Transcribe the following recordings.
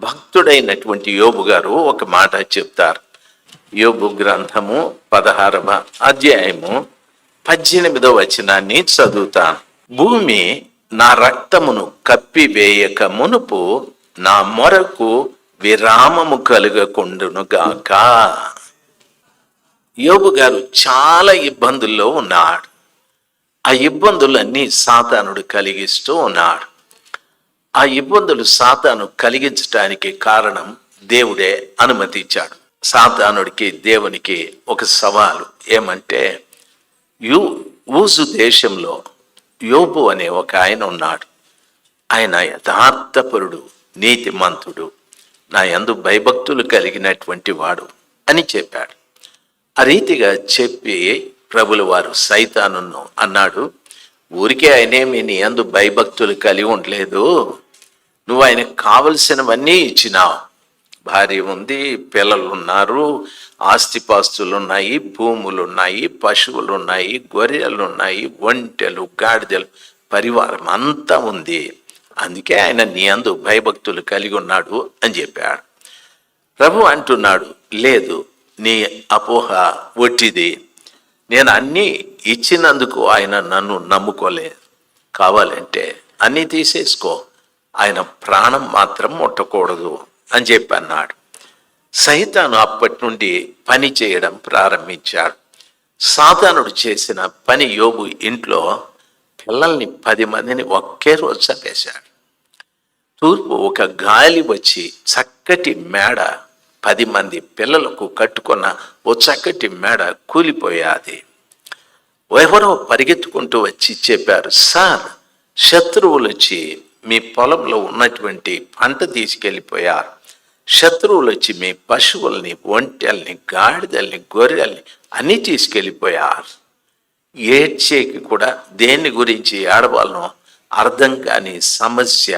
భక్తుడైనటువంటి యోబు గారు ఒక మాట చెప్తారు. యోబు గ్రంథము 16వ అధ్యాయము 18వ వచనాన్ని చదువుతాను. భూమి నా రక్తమును కప్పివేయక మునుపు నా మొరకు విరామము కలుగకుండునుగాక. యోబు గారు చాలా ఇబ్బందుల్లో ఉన్నాడు. ఆ ఇబ్బందులన్నీ సాతానుడు కలిగిస్తూ ఉన్నాడు. ఆ ఇబ్బందులు సాతాను కలిగించడానికి కారణం దేవుడే అనుమతించాడు. సాతానుడికి దేవునికి ఒక సవాలు ఏమంటే, ఊజు దేశంలో యోబు అనే ఒక ఆయన ఉన్నాడు. ఆయన యథార్థపరుడు, నీతిమంతుడు, నా యందు భయభక్తులు కలిగినటువంటి వాడు అని చెప్పాడు. ఆ రీతిగా చెప్పి ప్రభుల వారు సైతానును అన్నాడు, ఊరికే ఆయనేమి నీ యందు భయభక్తులు కలిగి ఉండలేదు, నువ్వు ఆయనకు కావలసినవన్నీ ఇచ్చినావు. భార్య ఉంది, పిల్లలు ఉన్నారు, ఆస్తిపాస్తులు ఉన్నాయి, భూములు ఉన్నాయి, పశువులు ఉన్నాయి, గొర్రెలు ఉన్నాయి, ఒంటెలు, గాడిదలు, పరివారం అంతా ఉంది. అందుకే ఆయన నీ యందు భయభక్తులు కలిగి ఉన్నాడు అని చెప్పాడు. ప్రభు అంటున్నాడు, లేదు, నీ అపోహ ఒట్టిది. నేను అన్నీ ఇచ్చినందుకు ఆయన నన్ను నమ్ముకోలేదు. కావాలంటే అన్నీ తీసేసుకో, ఆయన ప్రాణం మాత్రం ముట్టకూడదు అని చెప్పి అన్నాడు. సైతాను అప్పటి నుండి పని చేయడం ప్రారంభించాడు. సాతానుడు చేసిన పని, యోబు ఇంట్లో పిల్లల్ని 10 మందిని ఒకే రోజు చంపేశాడు. తూర్పు ఒక గాలి వచ్చి చక్కటి మేడ, 10 మంది పిల్లలకు కట్టుకున్న ఓ చక్కటి మేడ కూలిపోయాది. ఎవరో పరిగెత్తుకుంటూ వచ్చి చెప్పారు, సార్, శత్రువులు వచ్చి మీ పొలంలో ఉన్నటువంటి పంట తీసుకెళ్ళిపోయారు. శత్రువులు వచ్చి మీ పశువుల్ని, ఒంటెల్ని, గాడిదల్ని, గొర్రెల్ని అన్నీ తీసుకెళ్ళిపోయారు. ఏడ్చేకి కూడా దేని గురించి ఏడవాలనో అర్థం కాని సమస్య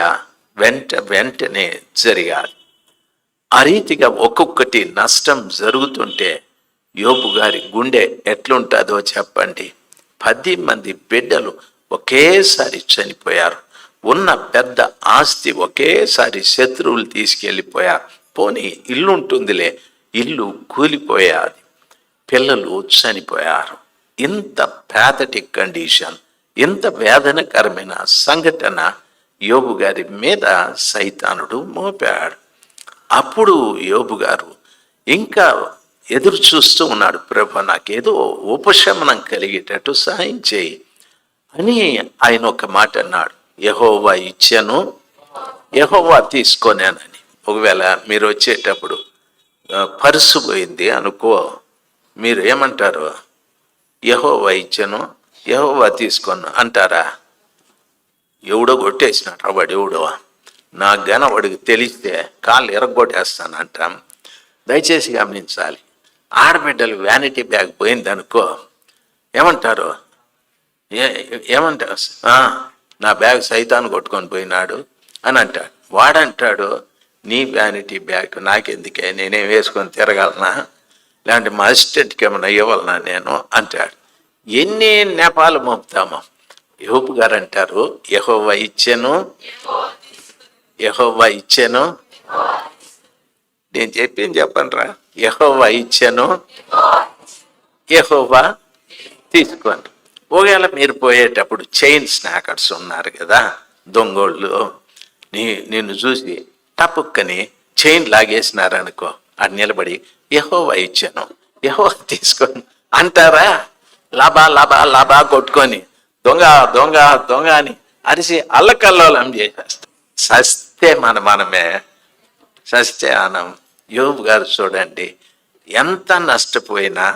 వెంటనే జరిగారు. ఆ రీతిగా ఒక్కొక్కటి నష్టం జరుగుతుంటే యోబు గారి గుండె ఎట్లుంటుందో చెప్పండి. 10 మంది బిడ్డలు ఒకేసారి చనిపోయారు. ఉన్న పెద్ద ఆస్తి ఒకేసారి శత్రువులు తీసుకెళ్ళిపోయారు. పోనీ ఇల్లు ఉంటుందిలే, ఇల్లు కూలిపోయాది, పిల్లలు చనిపోయారు. ఇంత ప్యాథటిక్ కండిషన్, ఇంత వేదనకరమైన సంఘటన యోబు గారి మీద సైతానుడు మోపాడు. అప్పుడు యోబు గారు ఇంకా ఎదురు చూస్తూ ఉన్నాడు, ప్రభు నాకేదో ఉపశమనం కలిగేటట్టు సహాయం చేయి అని ఆయన ఒక మాట అన్నాడు, యెహోవా ఇచ్చాను, యెహోవా తీసుకోనేనని. ఒకవేళ మీరు వచ్చేటప్పుడు పర్సు పోయింది అనుకో, మీరు ఏమంటారు? యెహోవా ఇచ్చాను, యెహోవా తీసుకోను అంటారా? ఎవడో కొట్టేసినాడు వాడు, ఎవడో నా గన వాడికి తెలిస్తే కాళ్ళు ఎరగొట్టేస్తాను అంటాం. దయచేసి గమనించాలి. ఆడబిడ్డలు వ్యానిటీ బ్యాగ్ పోయింది అనుకో, ఏమంటారు? ఏమంటారు? నా బ్యాగ్ సైతాను కొట్టుకొని పోయినాడు అని అంటాడు. వాడంటాడు, నీ వ్యానిటీ బ్యాగ్ నాకెందుకే, నేనేం వేసుకొని తిరగలనా, లేదంటే మా అసిస్టెంట్కి ఏమన్నా ఇవ్వాలనా నేను అంటాడు. ఎన్ని నెపాలు మోపుతామో. యోబు గారు అంటారు, యెహోవా ఇచ్చాను, యెహోవా ఇచ్చాను. నేను చెప్పింది చెప్పండిరా, యెహోవా ఇచ్చాను, యెహోవా తీసుకోండి. ఒకవేళ మీరు పోయేటప్పుడు చైన్ స్నాకర్స్ ఉన్నారు కదా, దొంగోళ్ళు, నిన్ను చూసి టపుక్కని చైన్ లాగేసినారనుకో, అది నిలబడి యెహోవా ఇచ్చాను, యెహోవా తీసుకోండి అంటారా? లాభా లాభా లాభా కొట్టుకొని దొంగ దొంగ దొంగ అని అరిసి అల్లకల్లోలం చేసేస్తాం. సస్తే మనమే సస్తే అనం. యోబు గారు చూడండి, ఎంత నష్టపోయినా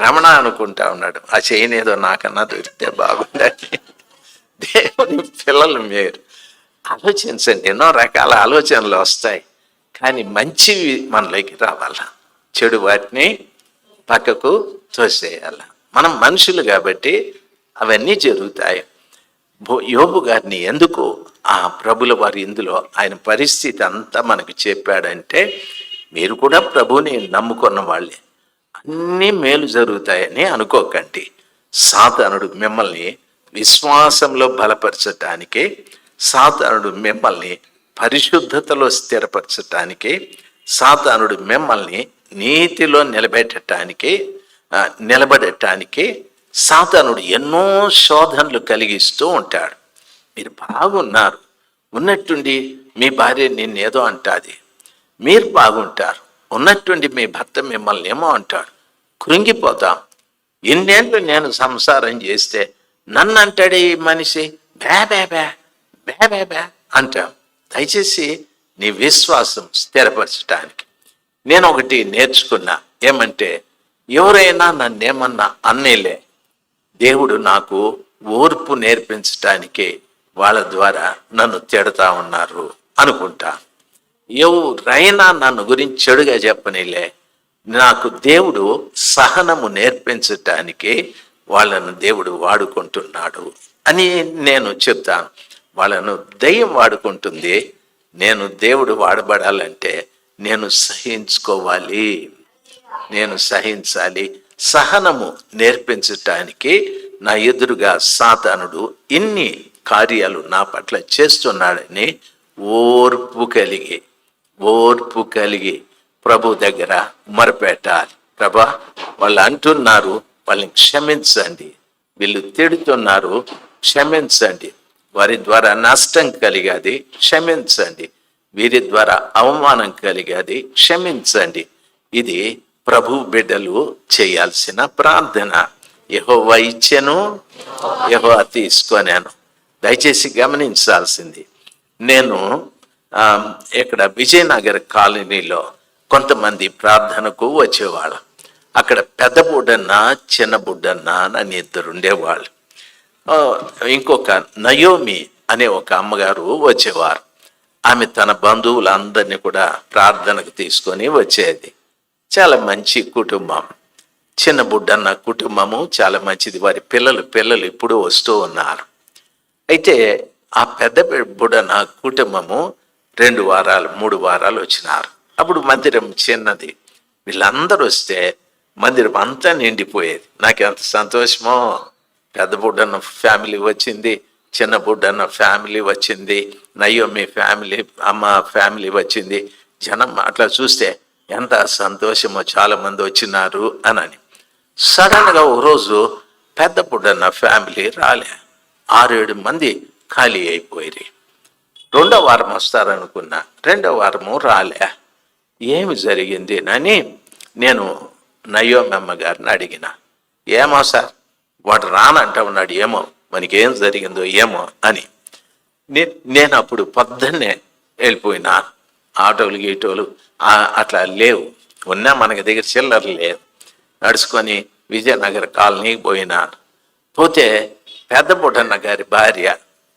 రమణ అనుకుంటా ఉన్నాడు, ఆ చైన్ ఏదో నాకన్నా దొరికితే బాగుందని. దేవుని పిల్లలు మీరు ఆలోచించండి. ఎన్నో రకాల ఆలోచనలు వస్తాయి, కానీ మంచివి మనలోకి రావాల, చెడు వాటిని పక్కకు తోసేయాల. మనం మనుషులు కాబట్టి అవన్నీ జరుగుతాయి. యోబు గారిని ఎందుకు ఆ ప్రభుల వారి ఇందులో ఆయన పరిస్థితి అంతా మనకు చెప్పాడంటే, మీరు కూడా ప్రభువుని నమ్ముకున్న వాళ్ళే, అన్నీ మేలు జరుగుతాయని అనుకోకండి. సాతానుడు మిమ్మల్ని విశ్వాసంలో బలపరచటానికి, సాతానుడు మిమ్మల్ని పరిశుద్ధతలో స్థిరపరచటానికి, సాతానుడు మిమ్మల్ని నీతిలో నిలబడటానికి సాతానుడు ఎన్నో శోధనలు కలిగిస్తూ ఉంటాడు. మీరు బాగున్నారు, ఉన్నట్టుండి మీ భార్య నిన్నేదో అంటాది, మీరు బాగుంటారు, ఉన్నట్టుండి మీ భర్త మిమ్మల్ని ఏమో అంటాడు, కృంగిపోతాం. ఇన్నేళ్ళు నేను సంసారం చేస్తే నన్ను అంటాడే ఈ మనిషి, బ్యా బ్యా బ్యా బ్యా బ్యా బ్యా అంటాం. దయచేసి నీ విశ్వాసం స్థిరపరచడానికి నేను ఒకటి నేర్చుకున్నా. ఏమంటే, ఎవరైనా నన్నేమన్నా అన్నేలే, దేవుడు నాకు ఓర్పు నేర్పించటానికే వాళ్ళ ద్వారా నన్ను తిడతా ఉన్నారు అనుకుంటా. ఎవరైనా నన్ను గురించి చెడుగా చెప్పనిలే, నాకు దేవుడు సహనము నేర్పించటానికి వాళ్ళను దేవుడు వాడుకుంటున్నాడు అని నేను చెప్తాను. వాళ్ళను దయ్యం వాడుకుంటుంది, నేను దేవుడు వాడబడాలంటే నేను సహించుకోవాలి, నేను సహించాలి. సహనము నేర్పించటానికి నా ఎదురుగా సాతానుడు ఇన్ని కార్యాలు నా పట్ల చేస్తున్నాడని ఓర్పు కలిగి ప్రభు దగ్గర మొరపెట్టాలి. ప్రభా, వాళ్ళు అంటున్నారు, వాళ్ళని క్షమించండి, వీళ్ళు తిడుతున్నారు, క్షమించండి, వారి ద్వారా నష్టం కలిగాది, క్షమించండి, వీరి ద్వారా అవమానం కలిగాది, క్షమించండి. ఇది ప్రభు బిడ్డలు చేయాల్సిన ప్రార్థన. యెహోవా ఇచ్చెను, యెహోవా తీసుకొనాను. దయచేసి గమనించాల్సింది, నేను ఇక్కడ విజయనగర్ కాలనీలో కొంతమంది ప్రార్థనకు వచ్చేవాళ్ళు. అక్కడ పెద్ద బుడ్డన్న చిన్న బుడ్డన్న అని ఇద్దరు ఉండేవాళ్ళు. ఇంకొక నయోమి అనే ఒక అమ్మగారు వచ్చేవారు. ఆమె తన బంధువులందరినీ కూడా ప్రార్థనకు తీసుకొని వచ్చేది. చాలా మంచి కుటుంబం. చిన్న బుడ్డన్న కుటుంబము చాలా మంచిది. వారి పిల్లలు ఇప్పుడు వస్తూ ఉన్నారు. అయితే ఆ పెద్ద బుడ్డన్న కుటుంబము 2 వారాలు 3 వారాలు వచ్చినారు. అప్పుడు మందిరం చిన్నది. వీళ్ళందరూ వస్తే మందిరం అంతా నిండిపోయేది. నాకు ఎంత సంతోషమో. పెద్ద బుడ్డన్న ఫ్యామిలీ వచ్చింది, చిన్న బుడ్డన్న ఫ్యామిలీ వచ్చింది, నయోమి ఫ్యామిలీ, అమ్మ ఫ్యామిలీ వచ్చింది. జనం అట్లా చూస్తే ఎంత సంతోషమో, చాలా మంది వచ్చినారు అని. సడన్గా ఓ రోజు పెద్ద బుడ్డన్న ఫ్యామిలీ రాలే. 6-7 మంది ఖాళీ అయిపోయి. 2వ వారం వస్తారనుకున్నా, 2వ వారము రాలే. ఏమి జరిగింది అని నేను నయోమి అమ్మ గారిని అడిగిన. ఏమో సార్, వాడు రానంటా ఉన్నాడు, ఏమో మనకేం జరిగిందో ఏమో అని. నేను అప్పుడు పొద్దున్నే వెళ్ళిపోయినా. ఆటోలు గీటోలు అట్లా లేవు, ఉన్నా మనకి దగ్గర చిల్లర లేవు. నడుచుకొని విజయనగర్ కాలనీకి పోయినాను. పోతే పెద్ద బుడ్డన్న గారి భార్య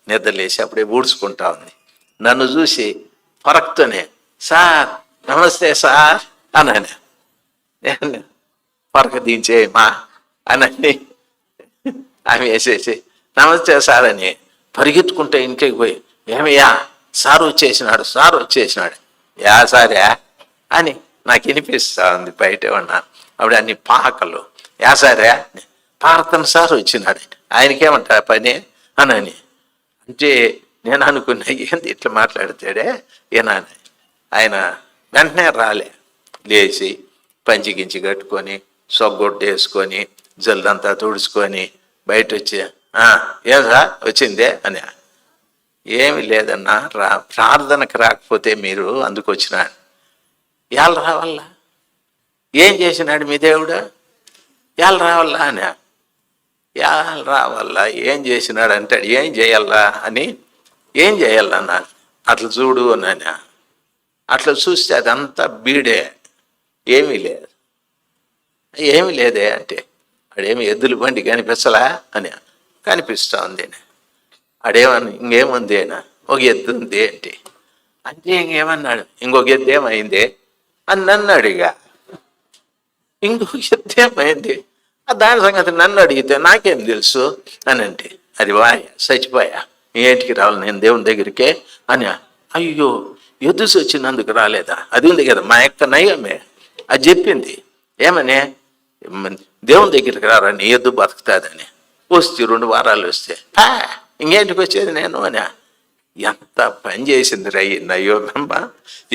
నిద్రలేసి అప్పుడే ఊడ్చుకుంటా ఉంది. నన్ను చూసి పరక్తోనే, సార్ నమస్తే సార్ అని, పరక దించేయమా అని ఆమె వేసేసి నమస్తే సార్ అని పరిగెత్తుకుంటే ఇంటికి పోయి, ఏమయ్యా సార్ వచ్చేసినాడు. యా సారా అని నాకు వినిపిస్తా ఉంది. బయట ఉన్నాను. అప్పుడు అన్ని పాకలు, యా సారా పార్తన్ సార్ వచ్చినాడు, ఆయనకేమంటా పని అని. అంటే నేను అనుకున్నా, ఏంది ఇట్లా మాట్లాడతాడే ఏనాని. ఆయన వెంటనే రాలే, లేచి పంచిగించి కట్టుకొని సొగ్గొట్టు వేసుకొని జల్దంతా తుడుచుకొని బయట వచ్చి, ఏం సార్ వచ్చిందే అని. ఏమి లేదన్నా, ప్రార్థనకు రాకపోతే మీరు అందుకు వచ్చినాడు. ఇవాళ రావాలా, ఏం చేసినాడు మీ దేవుడు, ఇవాళ రావాలా అని. ఇవాళ రావాలా, ఏం చేసినాడు అంటాడు. ఏం చేయాలా అని, ఏం చేయాలన్నా అట్లా చూడు అని. అట్లా చూస్తే అదంతా బీడే, ఏమీ లేదే అంటే, అడేమి ఎద్దుల బండి కనిపించలా అని. కనిపిస్తూ ఉంది. అడేమని, ఇంకేముంది అయినా, ఒక ఎద్దు ఉంది అంటే. అంటే ఇంకేమన్నాడు, ఇంకొక ఎద్దు ఏమైంది అని నన్ను అడిగా. ఇంకొక ఎద్దు ఏమైంది, దాని సంగతి నన్ను అడిగితే నాకేం తెలుసు అని అంటే, అది చచ్చిపోయా, ఏంటికి రావాలి నేను దేవుని దగ్గరికే అని. అయ్యో, ఎద్దు వచ్చినందుకు రాలేదా, అది ఉంది కదా మా యొక్క నయమే, అది చెప్పింది ఏమని, దేవుని దగ్గరికి రారా నీ ఎద్దు బతుకుతుందని. వస్తే 2 వారాలు వస్తే ఇంకేంటికి వచ్చేది నేను అని. ఎంత పని చేసింది నయ్యోనమ్మ,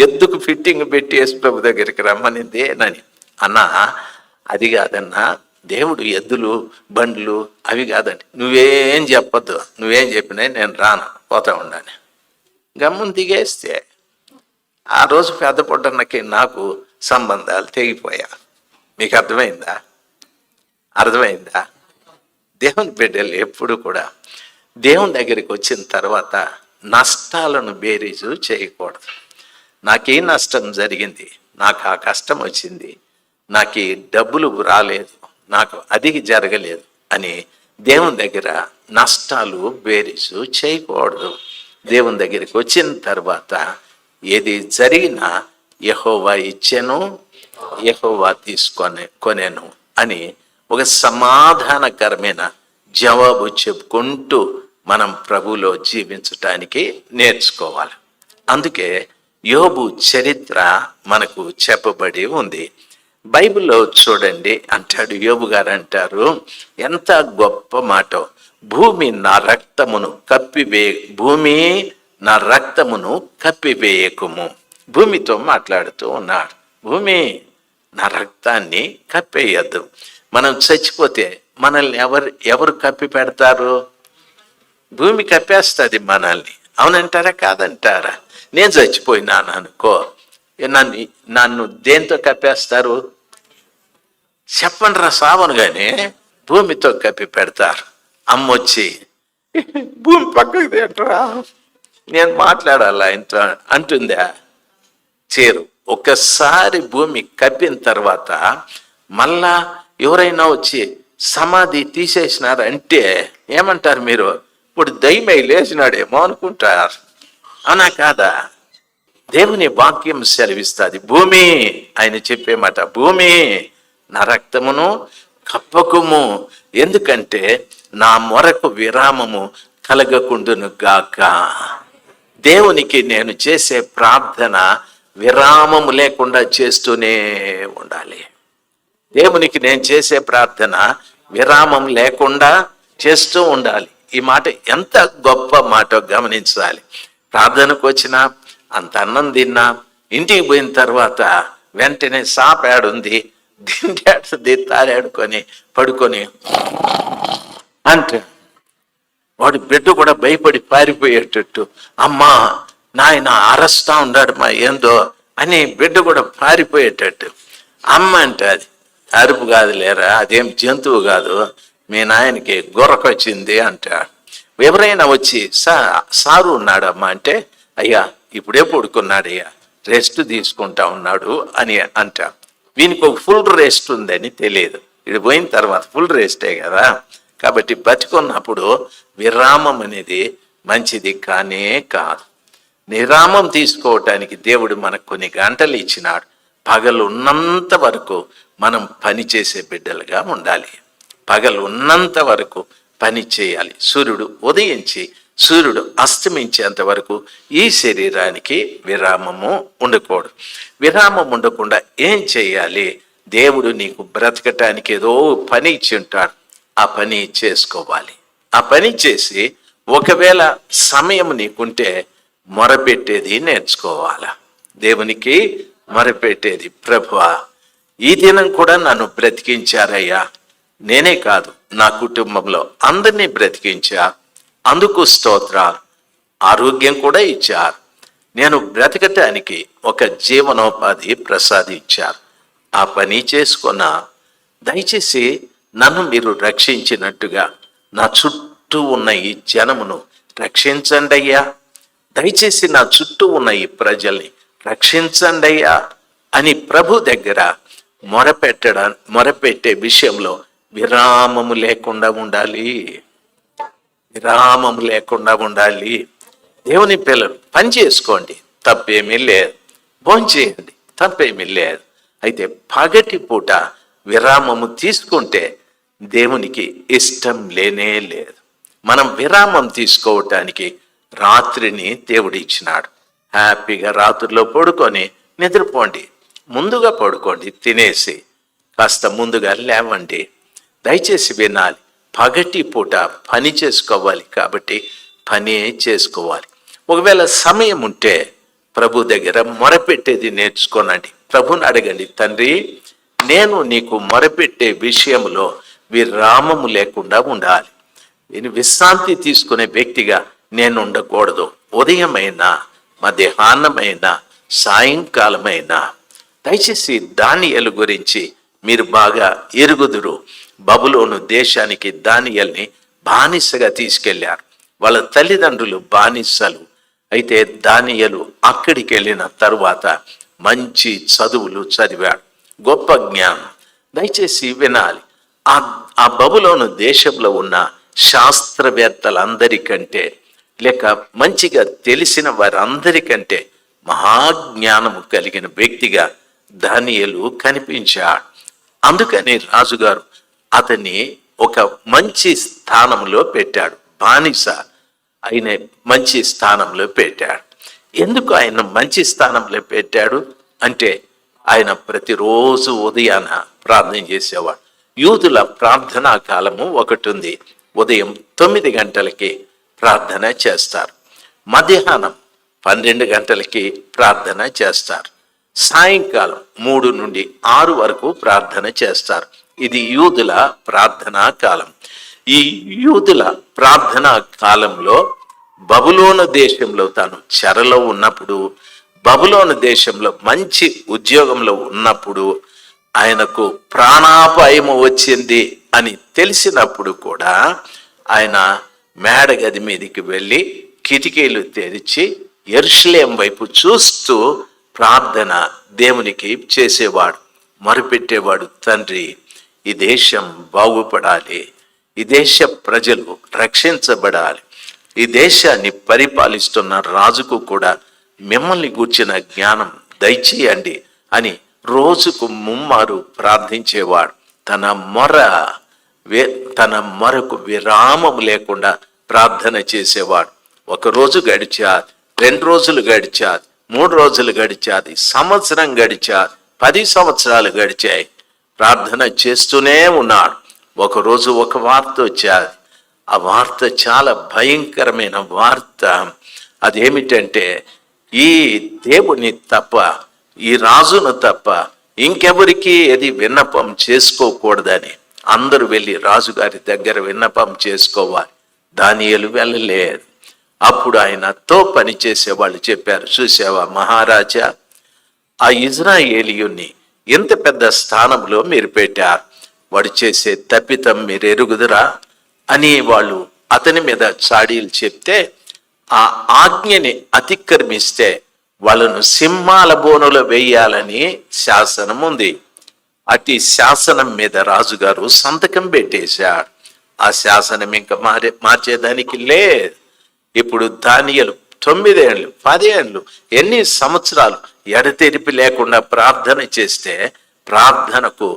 ఎద్దుకు ఫిట్టింగ్ పెట్టి యేసు ప్రభు దగ్గరికి రమ్మనిందేనని. అన్నా అది కాదన్నా, దేవుడు ఎద్దులు బండ్లు అవి కాదండి, నువ్వేం చెప్పొద్దు, నువ్వేం చెప్పినా నేను రాను, పోతా ఉండాను. గమ్మున దిగేస్తే ఆ రోజు పెద్ద పొట్టన్నకి నాకు సంబంధాలు తెగిపోయా. మీకు అర్థమైందా? అర్థమైందా? దేవుని బిడ్డలు ఎప్పుడు కూడా దేవుని దగ్గరికి వచ్చిన తర్వాత నష్టాలను బేరీజు చేయకూడదు. నాకే నష్టం జరిగింది, నాకు ఆ కష్టం వచ్చింది, నాకు ఈ డబ్బులు రాలేదు, నాకు అది జరగలేదు అని దేవుని దగ్గర నష్టాలు బేరీజు చేయకూడదు. దేవుని దగ్గరికి వచ్చిన తర్వాత ఏది జరిగినా యెహోవా ఇచ్చెను, యెహోవా కొనెను అని ఒక సమాధానకరమైన జవాబు చెప్పుకుంటూ మనం ప్రభువులో జీవించటానికి నేర్చుకోవాలి. అందుకే యోబు చరిత్ర మనకు చెప్పబడి ఉంది. బైబిల్లో చూడండి, అంటాడు యోబు గారు, అంటారు ఎంత గొప్ప మాట, భూమి నా రక్తమును కప్పివేయకుము. భూమితో మాట్లాడుతూ ఉన్నాడు, భూమి నా రక్తాన్ని కప్పేయద్దు. మనం చచ్చిపోతే మనల్ని ఎవరు కప్పి పెడతారు? భూమి కప్పేస్తుంది మనల్ని. అవునంటారా కాదంటారా? నేను చచ్చిపోయినాను అనుకో, నన్ను దేంతో కప్పేస్తారు? చెప్పండి రా, సావను కానీ భూమితో కప్పి పెడతారు. అమ్మొచ్చి భూమి పక్కకు తింటరా, నేను మాట్లాడాలా ఇంత అంటుందా? చేరు. ఒక్కసారి భూమి కప్పిన తర్వాత మళ్ళా ఎవరైనా వచ్చి సమాధి తీసేసినారంటే ఏమంటారు మీరు? ఇప్పుడు దయ్యమై లేచినాడేమో అనుకుంటారు. అవునా కాదా? దేవుని వాక్యం సెలవిస్తుంది, భూమి, ఆయన చెప్పే మాట, భూమి నా రక్తమును కప్పకుము, ఎందుకంటే నా మొరకు విరామము కలగకుండును గాక. దేవునికి నేను చేసే ప్రార్థన విరామము లేకుండా చేస్తూనే ఉండాలి. దేవునికి నేను చేసే ప్రార్థన విరామం లేకుండా చేస్తూ ఉండాలి. ఈ మాట ఎంత గొప్ప మాట గమనించాలి. ప్రార్థనకు వచ్చినా, అంత అన్నం తిన్నా, ఇంటికి పోయిన తర్వాత వెంటనే సాపాడుంది, దిండాడుతుంది, తారాడుకొని పడుకొని అంటే వాడి బిడ్డ కూడా భయపడి పారిపోయేటట్టు, అమ్మా నాయన అరస్తా ఉన్నాడు మా ఏందో అని బిడ్డ కూడా పారిపోయేటట్టు. అమ్మ అంటే అది అరుపు కాదు లేరా, అదేం జంతువు కాదు, మీ నాయనకి గొర్రకొచ్చింది అంటాడు. ఎవరైనా వచ్చి సారు ఉన్నాడమ్మా అంటే, అయ్యా ఇప్పుడే పడుకున్నాడయ్యా, రెస్ట్ తీసుకుంటా ఉన్నాడు అని అంటా. వీనికి ఒక ఫుల్ రెస్ట్ ఉందని తెలియదు, ఇది పోయిన తర్వాత ఫుల్ రెస్టే కదా. కాబట్టి బతికున్నప్పుడు విరామం అనేది మంచిది కానే కాదు. విరామం తీసుకోవటానికి దేవుడు మనకు కొన్ని గంటలు ఇచ్చినాడు. పగలు ఉన్నంత వరకు మనం పని చేసే బిడ్డలుగా ఉండాలి. పగలు ఉన్నంత వరకు పని చేయాలి. సూర్యుడు ఉదయించి సూర్యుడు అస్తమించేంత వరకు ఈ శరీరానికి విరామము ఉండకూడదు. విరామం ఉండకుండా ఏం చేయాలి? దేవుడు నీకు బ్రతకటానికి ఏదో పని ఇచ్చి ఉంటాడు, ఆ పని చేసుకోవాలి. ఆ పని చేసి ఒకవేళ సమయం నీకుంటే మొరపెట్టేది నేర్చుకోవాలా. దేవునికి మొరపెట్టేది, ప్రభువా ఈ దినం కూడా నన్ను బ్రతికించారయ్యా, నేనే కాదు నా కుటుంబంలో అందరినీ బ్రతికించా, అందుకు స్తోత్రాలు, ఆరోగ్యం కూడా ఇచ్చారు, నేను బ్రతకటానికి ఒక జీవనోపాధి ప్రసాదించారు, ఆ పని చేసుకున్న దయచేసి నన్ను మీరు రక్షించినట్టుగా నా చుట్టూ ఉన్న ఈ జనమును రక్షించండి అయ్యా, దయచేసి నా చుట్టూ ఉన్న ఈ ప్రజల్ని రక్షించండి అయ్యా అని ప్రభు దగ్గర మొరపెట్టే విషయంలో విరామము లేకుండా ఉండాలి. విరామం లేకుండా ఉండాలి. దేవుని పిల్లలు పని చేసుకోండి, తప్పేమీ లేదు. భోంచేయండి, తప్పేమీ లేదు. అయితే పగటి పూట విరామము తీసుకుంటే దేవునికి ఇష్టం లేనే లేదు. మనం విరామం తీసుకోవటానికి రాత్రిని దేవుడు ఇచ్చినాడు. హ్యాపీగా రాత్రిలో పడుకొని నిద్రపోండి, ముందుగా పడుకోండి, తినేసి కాస్త ముందుగా లేవండి. దయచేసి వినాలి, పగటి పూట పని చేసుకోవాలి కాబట్టి పని చేసుకోవాలి. ఒకవేళ సమయం ఉంటే ప్రభు దగ్గర మొరపెట్టేది నేర్చుకోనండి. ప్రభుని అడగండి, తండ్రి నేను నీకు మొరపెట్టే విషయంలో విరామము లేకుండా ఉండాలి. నేను విశ్రాంతి తీసుకునే వ్యక్తిగా నేను ఉండకూడదు. ఉదయమైనా, మధ్యాహ్నమైనా, సాయంకాలమైనా. దయచేసి దానియేలు గురించి మీరు బాగా ఎరుగుదురు. బబులోను దేశానికి దానియేలుని బానిసగా తీసుకెళ్లారు. వాళ్ళ తల్లిదండ్రులు బానిసలు. అయితే దానియేలు అక్కడికి వెళ్ళిన తరువాత మంచి చదువులు చదివాడు, గొప్ప జ్ఞానం. దయచేసి వినాలి. ఆ బబులోను దేశంలో ఉన్న శాస్త్రవేత్తలందరికంటే, లేక మంచిగా తెలిసిన వారందరికంటే మహాజ్ఞానము కలిగిన వ్యక్తిగా దానియేలు కనిపించాడు. అందుకని రాజుగారు అతన్ని ఒక మంచి స్థానంలో పెట్టాడు. బానిస ఆయన మంచి స్థానంలో పెట్టాడు. ఎందుకు ఆయన మంచి స్థానంలో పెట్టాడు అంటే, ఆయన ప్రతిరోజు ఉదయాన ప్రార్థన చేసేవాడు. యూదుల ప్రార్థనా కాలము ఒకటి ఉంది. ఉదయం 9 గంటలకి ప్రార్థన చేస్తారు, మధ్యాహ్నం 12 గంటలకి ప్రార్థన చేస్తారు, సాయంకాలం 3 నుండి 6 వరకు ప్రార్థన చేస్తారు. ఇది యూదుల ప్రార్థనా కాలం. ఈ యూదుల ప్రార్థనా కాలంలో బబులోను దేశంలో తాను చెరలో ఉన్నప్పుడు, బబులోను దేశంలో మంచి ఉద్యోగంలో ఉన్నప్పుడు, ఆయనకు ప్రాణాపాయము వచ్చింది అని తెలిసినప్పుడు కూడా ఆయన మేడగది మీదకి వెళ్ళి కిటికీలు తెరిచి యెరూషలేం వైపు చూస్తూ ప్రార్థన దేవునికి చేసేవాడు, మొరపెట్టేవాడు. తండ్రి ఈ దేశం బాగుపడాలి, ఈ దేశ ప్రజలు రక్షించబడాలి, ఈ దేశాన్ని పరిపాలిస్తున్న రాజుకు కూడా మిమ్మల్ని గూర్చిన జ్ఞానం దయచేయండి అని రోజుకు ముమ్మారు ప్రార్థించేవాడు. తన మొరకు విరామం లేకుండా ప్రార్థన చేసేవాడు. 1 రోజు గడిచాది, 2 రోజులు గడిచాది, 3 రోజులు గడిచాది, సంవత్సరం గడిచాది, 10 సంవత్సరాలు గడిచాయి. ప్రార్థన చేస్తూనే ఉన్నాడు. ఒకరోజు ఒక వార్త వచ్చాది. ఆ వార్త చాలా భయంకరమైన వార్త. అదేమిటంటే, ఈ దేవుని తప్ప, ఈ రాజును తప్ప ఇంకెవరికి ఏది విన్నపం చేసుకోకూడదని అందరూ వెళ్ళి రాజుగారి దగ్గర విన్నపం చేసుకోవాలి. దానియేలు వెళ్ళలేదు. అప్పుడు ఆయనతో పనిచేసే వాళ్ళు చెప్పారు, చూసావా మహారాజా, ఆ ఇజ్రాయేలీయుని ఎంత పెద్ద స్థానంలో మీరు పెట్టారు, వాడు చేసే తప్పితం మీరు ఎరుగుదురా అని వాళ్ళు అతని మీద చాడీలు చెప్తే, ఆ ఆజ్ఞని అతిక్రమిస్తే వాళ్ళను సింహాల బోనులో వేయాలని శాసనం ఉంది. అట్టి శాసనం మీద రాజుగారు సంతకం పెట్టేశాడు. ఆ శాసనం ఇంకా మార్చేదానికి లేదు. ఇప్పుడు దానియేలు 9 ఏళ్ళు 10 ఏళ్ళు ఎన్ని సంవత్సరాలు ఎడతెరిపి లేకుండా ప్రార్థన చేస్తే, ప్రార్థనకు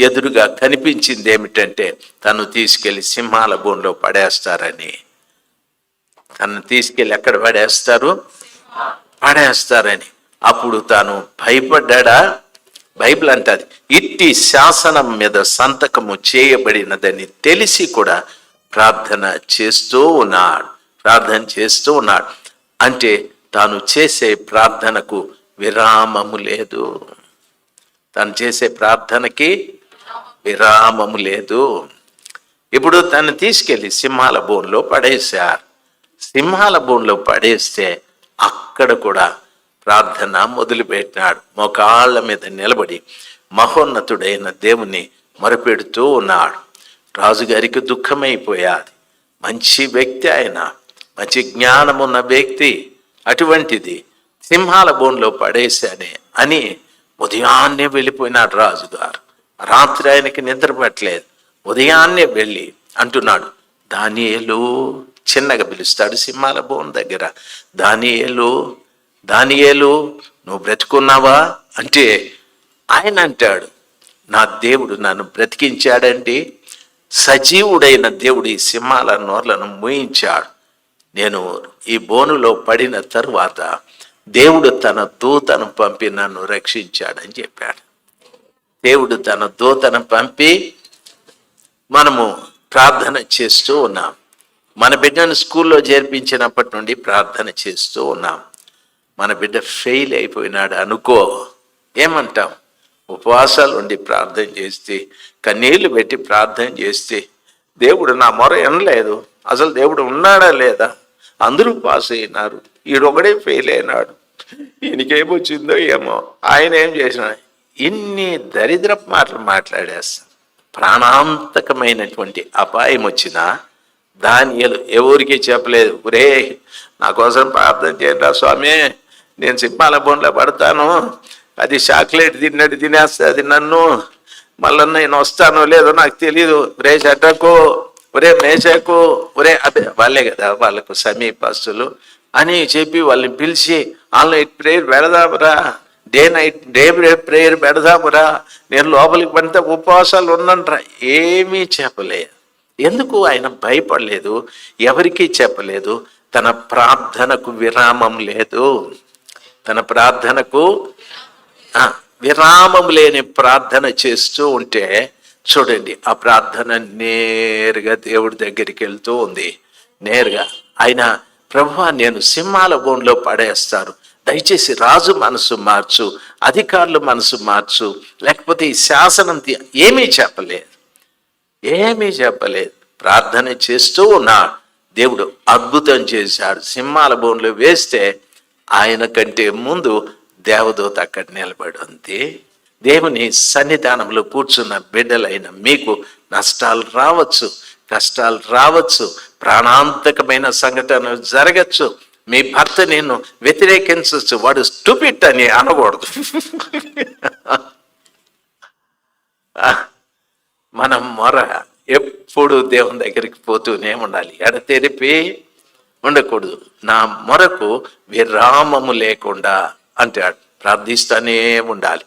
ఎదురుగా కనిపించింది ఏమిటంటే, తను తీసుకెళ్లి సింహాల బోన్లో పడేస్తారని. తను తీసుకెళ్లి ఎక్కడ పడేస్తారని. అప్పుడు తాను భయపడ్డా. బైబిల్ అంటది, ఇట్టి శాసనం మీద సంతకము చేయబడినదని తెలిసి కూడా ప్రార్థన చేస్తూ ఉన్నాడు. అంటే తాను చేసే ప్రార్థనకు విరామము లేదు. తను చేసే ప్రార్థనకి విరామము లేదు. ఇప్పుడు తను తీసుకెళ్లి సింహాల బోన్లో పడేశారు. సింహాల బోన్లో పడేస్తే అక్కడ కూడా ప్రార్థన మొదలుపెట్టినాడు. మోకాళ్ళ మీద నిలబడి మహోన్నతుడైన దేవుని మొరపెడుతూ ఉన్నాడు. రాజుగారికి దుఃఖమైపోయాది. మంచి వ్యక్తి ఆయన, మంచి జ్ఞానమున్న వ్యక్తి. అటువంటిది సింహాల బోన్లో పడేశానే అని ఉదయాన్నే వెళ్ళిపోయినాడు రాజుగారు. రాత్రి ఆయనకి నిద్ర పట్టలేదు. ఉదయాన్నే వెళ్ళి అంటున్నాడు, దానియేలు, చిన్నగా పిలుస్తాడు సింహాల బోన్ దగ్గర, దానియేలు నువ్వు బ్రతుకున్నావా అంటే, ఆయన అంటాడు, నా దేవుడు నన్ను బ్రతికించాడండి. సజీవుడైన దేవుడు ఈ సింహాల నోర్లను మూయించాడు. నేను ఈ బోనులో పడిన తరువాత దేవుడు తన దూతను పంపి నన్ను రక్షించాడని చెప్పాడు. దేవుడు తన దూతను పంపి, మనము ప్రార్థన చేస్తూ ఉన్నాం. మన బిడ్డను స్కూల్లో చేర్పించినప్పటి నుండి ప్రార్థన చేస్తూ ఉన్నాం. మన బిడ్డ ఫెయిల్ అయిపోయినాడు అనుకో, ఏమంటాం? ఉపవాసాలు ఉండి ప్రార్థన చేస్తే, కన్నీళ్లు పెట్టి ప్రార్థన చేస్తే, దేవుడు నా మొర వినలేదు, అసలు దేవుడు ఉన్నాడా లేదా, అందరూ పాస్ అయినారు, ఈడొకడే ఫెయిల్ అయినాడు, ఈయనకేమొచ్చిందో ఏమో, ఆయన ఏం చేసిన, ఇన్ని దరిద్రపు మాటలు మాట్లాడేస్తాం. ప్రాణాంతకమైనటువంటి అపాయం వచ్చినా దానియేలు ఎవరికి చెప్పలేదు. ఒరే నా కోసం ప్రార్థన చేయరా స్వామి, నేను సింహాల బోన్లో పడతాను, అది చాక్లెట్ తిన్నట్టు తినేస్తుంది నన్ను, మళ్ళీ నేను వస్తానో లేదో నాకు తెలీదు, ఒరే షడ్రకు, ఒరే మేషకు, ఒరే అదే వాళ్ళే కదా వాళ్ళకు సమీపస్తులు అని చెప్పి వాళ్ళని పిలిచి ఆల్ నైట్ ప్రేయర్ పెడదామురా, డే ప్రేయర్ పెడదామురా, నేను లోపలికి పడితే ఉపవాసాలు ఉన్నంట్రా. ఏమీ చెప్పలేదు. ఎందుకు? ఆయన భయపడలేదు, ఎవరికీ చెప్పలేదు. తన ప్రార్థనకు విరామం లేదు. తన ప్రార్థనకు విరామం లేని ప్రార్థన చేస్తూ ఉంటే చూడండి, ఆ ప్రార్థన నేరుగా దేవుడి దగ్గరికి వెళ్తూ ఉంది. నేరుగా ఆయన, ప్రభువా నేను సింహాల బోన్లో పడేస్తారు, దయచేసి రాజు మనసు మార్చు, అధికారులు మనసు మార్చు, లేకపోతే ఈ శాసనం ఏమీ చెప్పలేదు. ప్రార్థన చేస్తూ ఉన్నాడు. దేవుడు అద్భుతం చేశాడు. సింహాల బోన్లో వేస్తే ఆయన కంటే ముందు దేవదూత అక్కడ నిలబడి ఉంది. దేవుని సన్నిధానంలో కూర్చున్న బిడ్డలైన మీకు నష్టాలు రావచ్చు, కష్టాలు రావచ్చు, ప్రాణాంతకమైన సంఘటనలు జరగచ్చు, మీ భర్త నిన్ను వ్యతిరేకించవచ్చు, వాడు స్టూపిడ్ అని అనకూడదు. మనం మొర ఎప్పుడు దేవుని దగ్గరికి పోతూనే ఉండాలి, ఎడతెరిపి ఉండకూడదు. నా మొరకు విరామము లేకుండా అంటాడు. ప్రార్థిస్తూనే ఉండాలి.